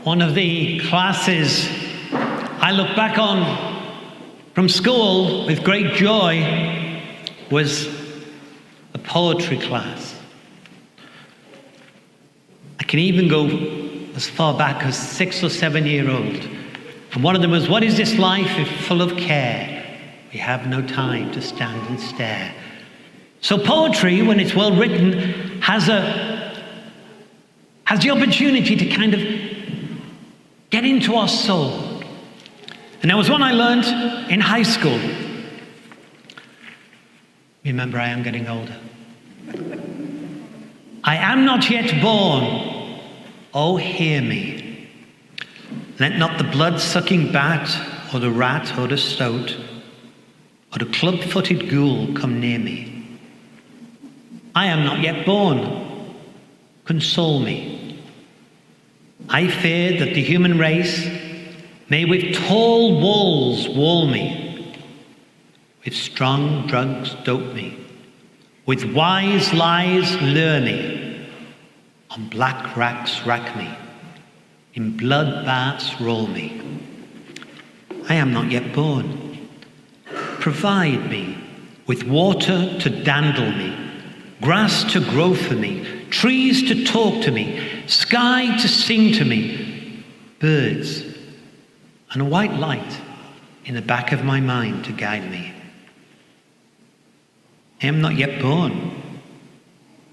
One of the classes I look back on from school with great joy was a poetry class. I can even go as far back as 6 or 7 year old. And one of them was, "What is this life if full of care? We have no time to stand and stare." So poetry, when it's well written, has the opportunity to kind of get into our soul. And there was one I learned in high school. Remember, I am getting older. "I am not yet born, oh hear me. Let not the blood-sucking bat, or the rat, or the stoat, or the club-footed ghoul come near me. I am not yet born, console me. I fear that the human race may with tall walls wall me, with strong drugs dope me, with wise lies lure me, on black racks rack me, in blood baths roll me. I am not yet born. Provide me with water to dandle me, grass to grow for me, trees to talk to me, sky to sing to me, birds, and a white light in the back of my mind to guide me. I am not yet born,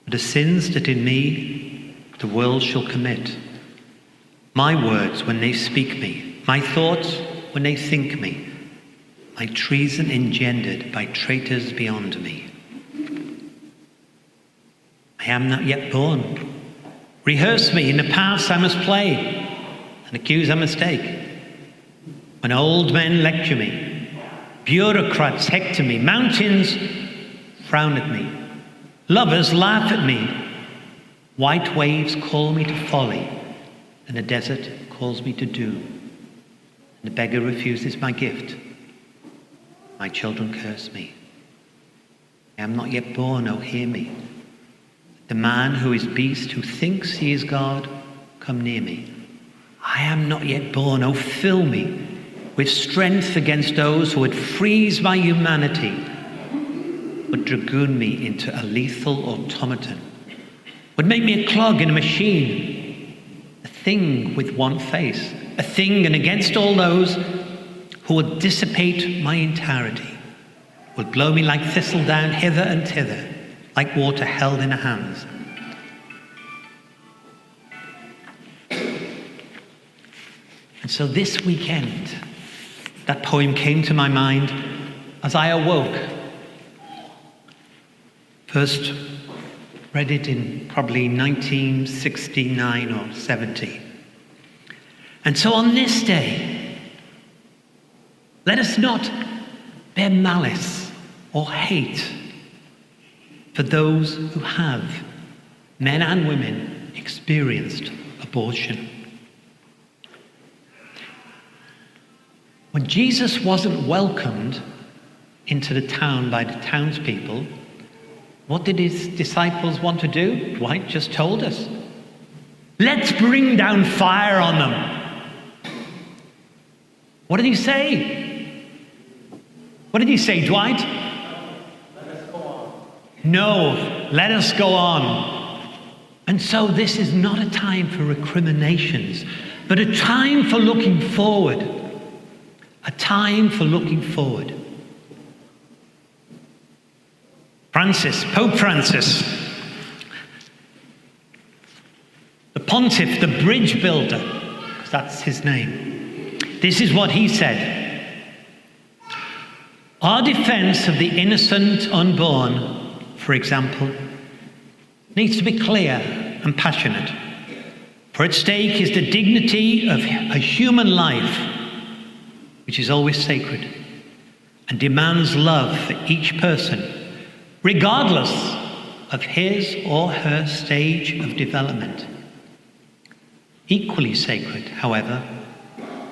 but the sins that in me the world shall commit, my words when they speak me, my thoughts when they think me, my treason engendered by traitors beyond me. I am not yet born. Rehearse me in the paths I must play, and accuse a mistake. When old men lecture me, bureaucrats hector me, mountains frown at me, lovers laugh at me, white waves call me to folly, and the desert calls me to do, and the beggar refuses my gift. My children curse me. I am not yet born, oh hear me. The man who is beast, who thinks he is God, come near me. I am not yet born, oh fill me with strength against those who would freeze my humanity, would dragoon me into a lethal automaton, would make me a clog in a machine, a thing with one face, a thing and against all those who would dissipate my entirety, would blow me like thistledown hither and thither, like water held in a hands. And so this weekend, that poem came to my mind as I awoke. First read it in probably 1969 or 70. And so on this day, let us not bear malice or hate for those who have, men and women, experienced abortion. When Jesus wasn't welcomed into the town by the townspeople, what did his disciples want to do? Dwight just told us. Let's bring down fire on them. What did he say? What did he say, Dwight? No, let us go on. And so this is not a time for recriminations, but a time for looking forward. A time for looking forward. Pope Francis, the pontiff, the bridge builder, because that's his name. This is what he said. Our defense of the innocent unborn, for example, needs to be clear and passionate. For at stake is the dignity of a human life, which is always sacred, and demands love for each person, regardless of his or her stage of development. Equally sacred, however,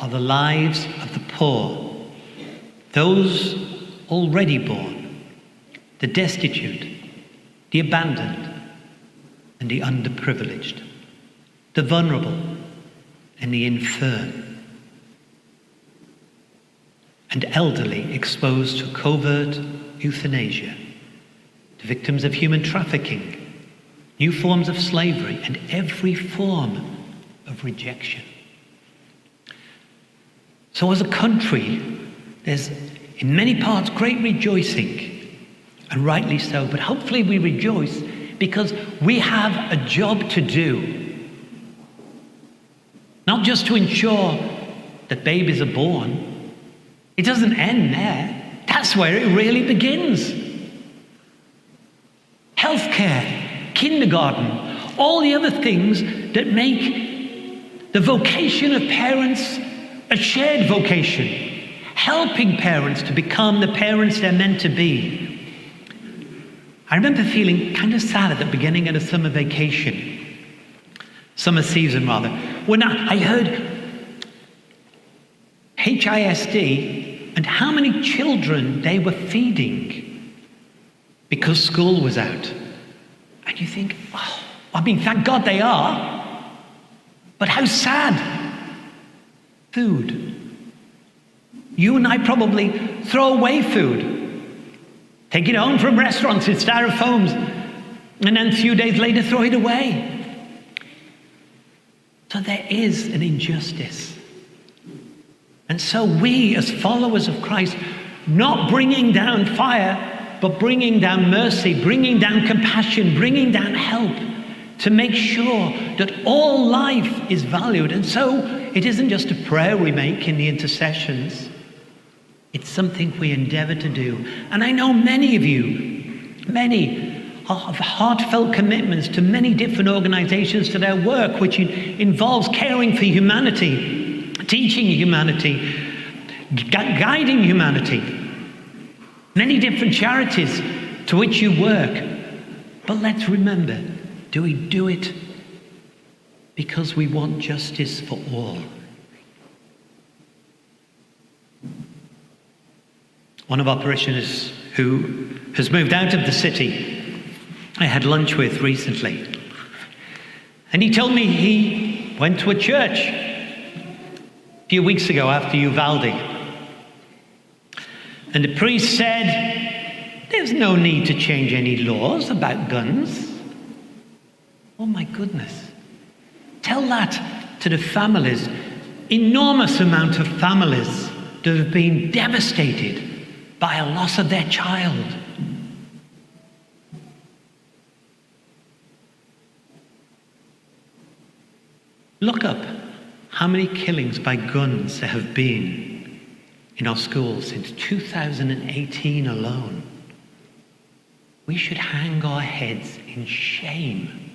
are the lives of the poor, those already born, the destitute, the abandoned, and the underprivileged, the vulnerable, and the infirm, and elderly exposed to covert euthanasia, to victims of human trafficking, new forms of slavery, and every form of rejection. So as a country, there's in many parts great rejoicing, and rightly so, but hopefully we rejoice because we have a job to do. Not just to ensure that babies are born. It doesn't end there. That's where it really begins. Healthcare, kindergarten, all the other things that make the vocation of parents a shared vocation, helping parents to become the parents they're meant to be. I remember feeling kind of sad at the beginning of the summer season rather, when I heard HISD and how many children they were feeding because school was out. And you think, oh, I mean, thank God they are, but how sad. Food. You and I probably throw away food. Take it home from restaurants in styrofoams, and then a few days later throw it away. So there is an injustice. And so we, as followers of Christ, not bringing down fire, but bringing down mercy, bringing down compassion, bringing down help, to make sure that all life is valued. And so it isn't just a prayer we make in the intercessions. It's something we endeavor to do. And I know many of you, many have heartfelt commitments to many different organizations, to their work, which involves caring for humanity, teaching humanity, guiding humanity. Many different charities to which you work. But let's remember, do we do it because we want justice for all? One of our parishioners who has moved out of the city, I had lunch with recently. And he told me he went to a church a few weeks ago after Uvalde. And the priest said, there's no need to change any laws about guns. Oh my goodness. Tell that to the families, enormous amount of families that have been devastated by a loss of their child. Look up how many killings by guns there have been in our schools since 2018 alone. We should hang our heads in shame.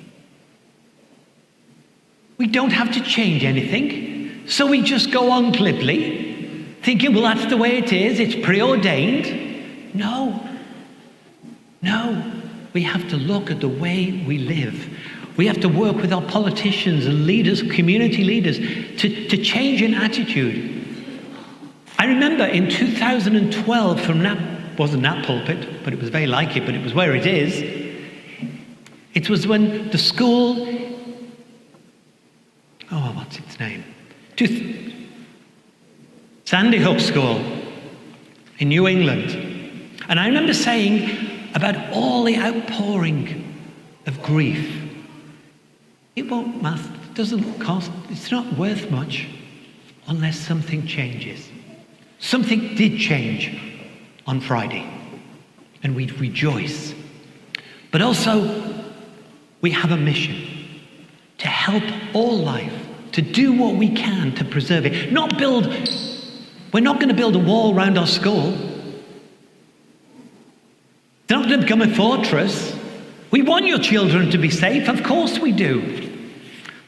We don't have to change anything, so we just go on glibly, thinking, well, that's the way it is, it's preordained. No, we have to look at the way we live. We have to work with our politicians and leaders, community leaders, to change an attitude. I remember in 2012, wasn't that pulpit, but it was very like it, but it was where it is. It was when the school, what's its name? Sandy Hook School in New England. And I remember saying about all the outpouring of grief. It won't matter, it doesn't cost, it's not worth much unless something changes. Something did change on Friday, and we rejoice. But also, we have a mission to help all life, to do what we can to preserve it. We're not going to build a wall around our school. It's not going to become a fortress. We want your children to be safe, of course we do.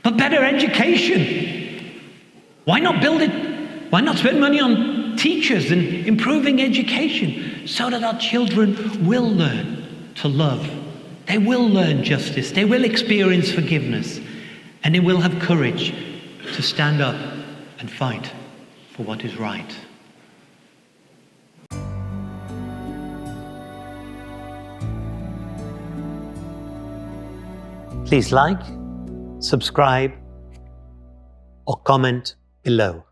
But better education. Why not build it? Why not spend money on teachers and improving education so that our children will learn to love? They will learn justice. They will experience forgiveness. And they will have courage to stand up and fight for what is right. Please like, subscribe, or comment below.